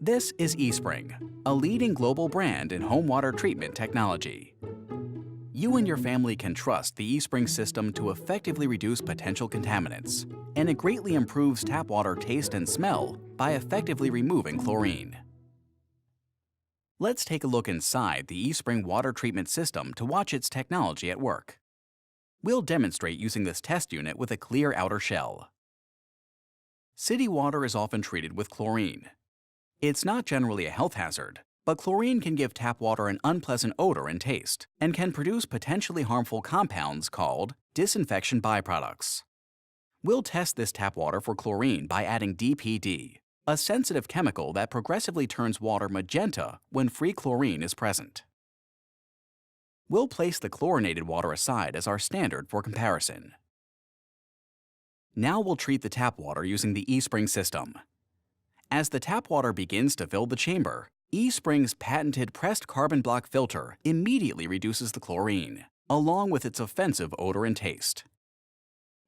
This is eSpring, a leading global brand in home water treatment technology. You and your family can trust the eSpring system to effectively reduce potential contaminants, and it greatly improves tap water taste and smell by effectively removing chlorine. Let's take a look inside the eSpring water treatment system to watch its technology at work. We'll demonstrate using this test unit with a clear outer shell. City water is often treated with chlorine. It's not generally a health hazard, but chlorine can give tap water an unpleasant odor and taste, and can produce potentially harmful compounds called disinfection byproducts. We'll test this tap water for chlorine by adding DPD, a sensitive chemical that progressively turns water magenta when free chlorine is present. We'll place the chlorinated water aside as our standard for comparison. Now we'll treat the tap water using the eSpring system. As the tap water begins to fill the chamber, eSpring's patented pressed carbon block filter immediately reduces the chlorine, along with its offensive odor and taste.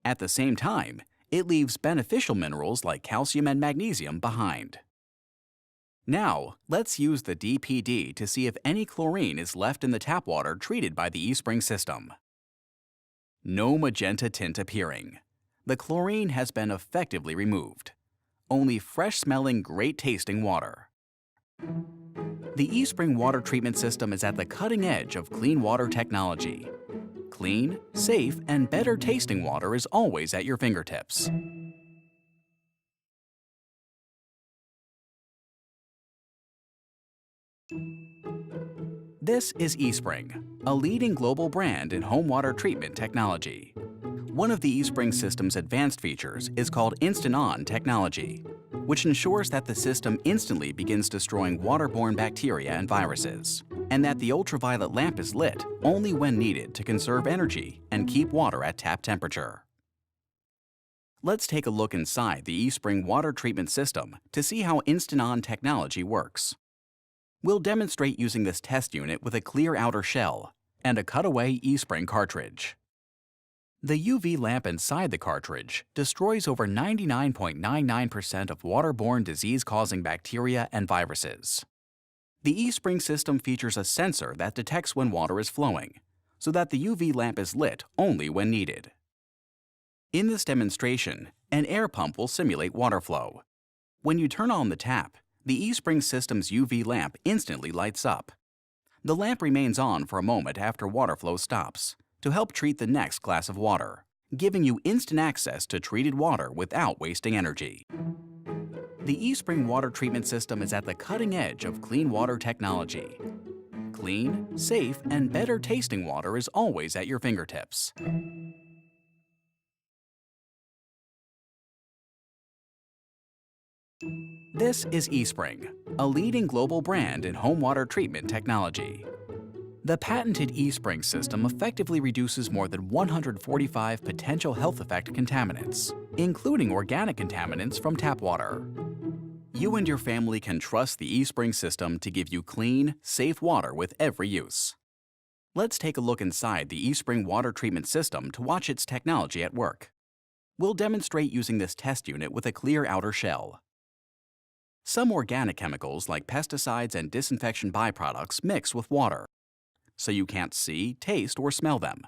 At the same time, it leaves beneficial minerals like calcium and magnesium behind. Now, let's use the DPD to see if any chlorine is left in the tap water treated by the eSpring system. No magenta tint appearing. The chlorine has been effectively removed. Only fresh-smelling, great-tasting water. The eSpring water treatment system is at the cutting edge of clean water technology. Clean, safe, and better-tasting water is always at your fingertips. This is eSpring, a leading global brand in home water treatment technology. One of the eSpring system's advanced features is called Instant On technology, which ensures that the system instantly begins destroying waterborne bacteria and viruses, and that the ultraviolet lamp is lit only when needed to conserve energy and keep water at tap temperature. Let's take a look inside the eSpring water treatment system to see how Instant On technology works. We'll demonstrate using this test unit with a clear outer shell and a cutaway eSpring cartridge. The UV lamp inside the cartridge destroys over 99.99% of waterborne disease-causing bacteria and viruses. The eSpring system features a sensor that detects when water is flowing, so that the UV lamp is lit only when needed. In this demonstration, an air pump will simulate water flow. When you turn on the tap, the eSpring system's UV lamp instantly lights up. The lamp remains on for a moment after water flow stops, to help treat the next glass of water, giving you instant access to treated water without wasting energy. The eSpring water treatment system is at the cutting edge of clean water technology. Clean, safe, and better-tasting water is always at your fingertips. This is eSpring, a leading global brand in home water treatment technology. The patented eSpring system effectively reduces more than 145 potential health effect contaminants, including organic contaminants from tap water. You and your family can trust the eSpring system to give you clean, safe water with every use. Let's take a look inside the eSpring water treatment system to watch its technology at work. We'll demonstrate using this test unit with a clear outer shell. Some organic chemicals like pesticides and disinfection byproducts mix with water, so you can't see, taste, or smell them.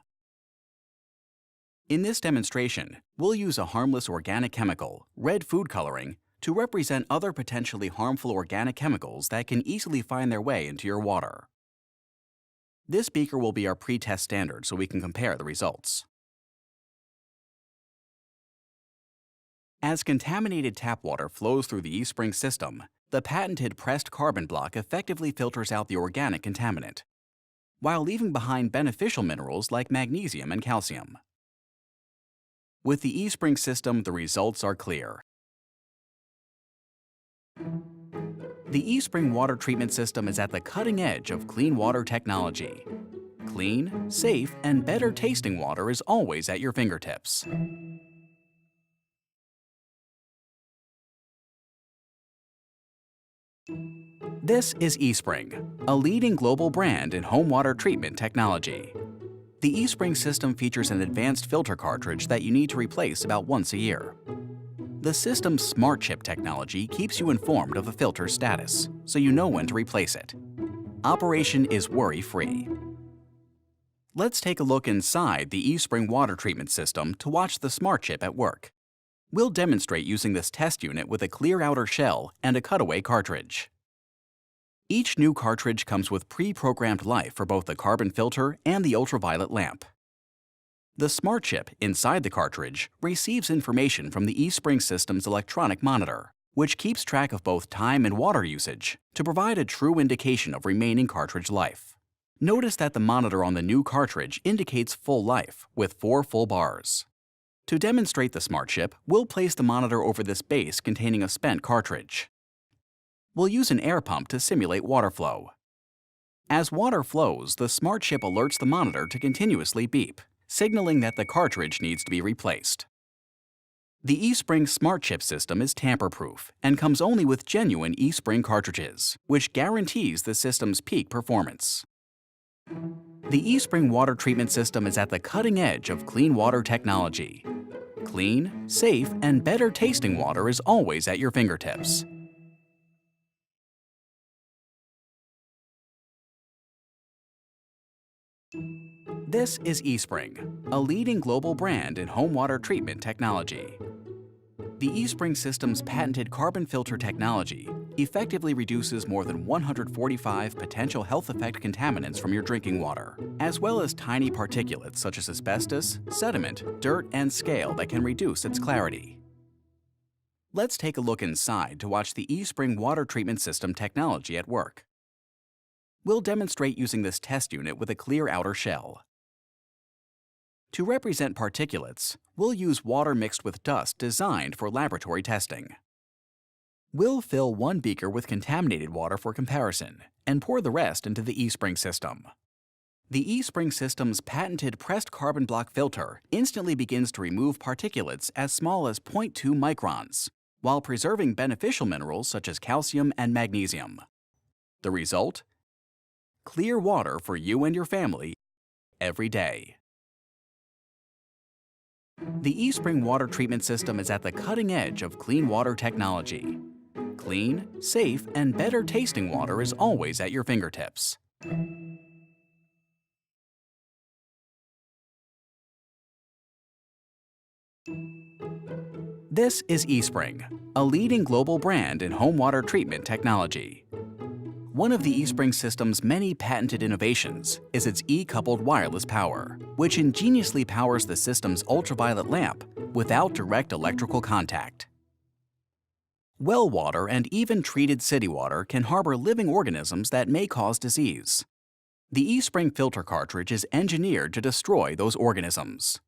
In this demonstration, we'll use a harmless organic chemical, red food coloring, to represent other potentially harmful organic chemicals that can easily find their way into your water. This beaker will be our pre-test standard so we can compare the results. As contaminated tap water flows through the eSpring system, the patented pressed carbon block effectively filters out the organic contaminant, while leaving behind beneficial minerals like magnesium and calcium. With the eSpring system, the results are clear. The eSpring water treatment system is at the cutting edge of clean water technology. Clean, safe, and better-tasting water is always at your fingertips. This is eSpring, a leading global brand in home water treatment technology. The eSpring system features an advanced filter cartridge that you need to replace about once a year. The system's smart chip technology keeps you informed of the filter's status, so you know when to replace it. Operation is worry-free. Let's take a look inside the eSpring water treatment system to watch the smart chip at work. We'll demonstrate using this test unit with a clear outer shell and a cutaway cartridge. Each new cartridge comes with pre-programmed life for both the carbon filter and the ultraviolet lamp. The smart chip inside the cartridge receives information from the eSpring system's electronic monitor, which keeps track of both time and water usage to provide a true indication of remaining cartridge life. Notice that the monitor on the new cartridge indicates full life with 4 full bars. To demonstrate the smart chip, we'll place the monitor over this base containing a spent cartridge. We'll use an air pump to simulate water flow. As water flows, the smart chip alerts the monitor to continuously beep, signaling that the cartridge needs to be replaced. The eSpring smart chip system is tamper-proof and comes only with genuine eSpring cartridges, which guarantees the system's peak performance. The eSpring water treatment system is at the cutting edge of clean water technology. Clean, safe, and better tasting water is always at your fingertips. This is eSpring, a leading global brand in home water treatment technology. The eSpring system's patented carbon filter technology effectively reduces more than 145 potential health effect contaminants from your drinking water, as well as tiny particulates such as asbestos, sediment, dirt, and scale that can reduce its clarity. Let's take a look inside to watch the eSpring water treatment system technology at work. We'll demonstrate using this test unit with a clear outer shell. To represent particulates, we'll use water mixed with dust designed for laboratory testing. We'll fill one beaker with contaminated water for comparison and pour the rest into the eSpring system. The eSpring system's patented pressed carbon block filter instantly begins to remove particulates as small as 0.2 microns, while preserving beneficial minerals such as calcium and magnesium. The result? Clear water for you and your family every day. The eSpring water treatment system is at the cutting edge of clean water technology. Clean, safe, and better tasting water is always at your fingertips. This is eSpring, a leading global brand in home water treatment technology. One of the eSpring system's many patented innovations is its E-coupled wireless power, which ingeniously powers the system's ultraviolet lamp without direct electrical contact. Well water and even treated city water can harbor living organisms that may cause disease. The eSpring filter cartridge is engineered to destroy those organisms.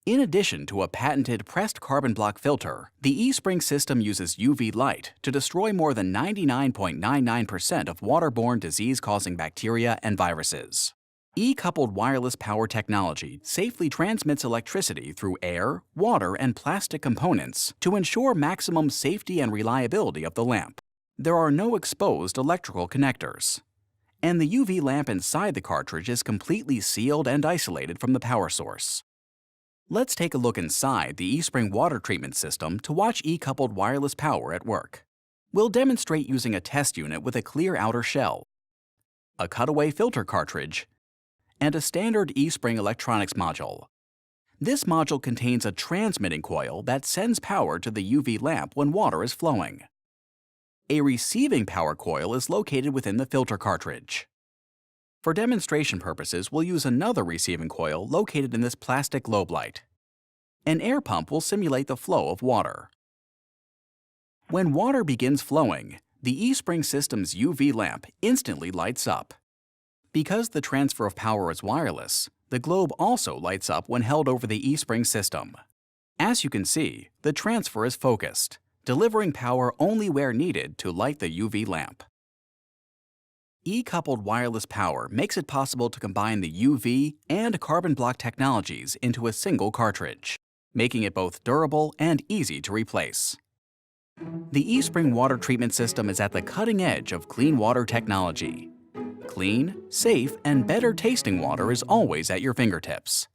In addition to a patented pressed carbon block filter, the eSpring system uses UV light to destroy more than 99.99% of waterborne disease-causing bacteria and viruses. E-coupled wireless power technology safely transmits electricity through air, water, and plastic components to ensure maximum safety and reliability of the lamp. There are no exposed electrical connectors. And the UV lamp inside the cartridge is completely sealed and isolated from the power source. Let's take a look inside the eSpring water treatment system to watch E-coupled wireless power at work. We'll demonstrate using a test unit with a clear outer shell, a cutaway filter cartridge, and a standard eSpring electronics module. This module contains a transmitting coil that sends power to the UV lamp when water is flowing. A receiving power coil is located within the filter cartridge. For demonstration purposes, we'll use another receiving coil located in this plastic globe light. An air pump will simulate the flow of water. When water begins flowing, the eSpring system's UV lamp instantly lights up. Because the transfer of power is wireless, the globe also lights up when held over the eSpring system. As you can see, the transfer is focused, delivering power only where needed to light the UV lamp. E-coupled wireless power makes it possible to combine the UV and carbon block technologies into a single cartridge, making it both durable and easy to replace. The eSpring water treatment system is at the cutting edge of clean water technology. Clean, safe, and better tasting water is always at your fingertips.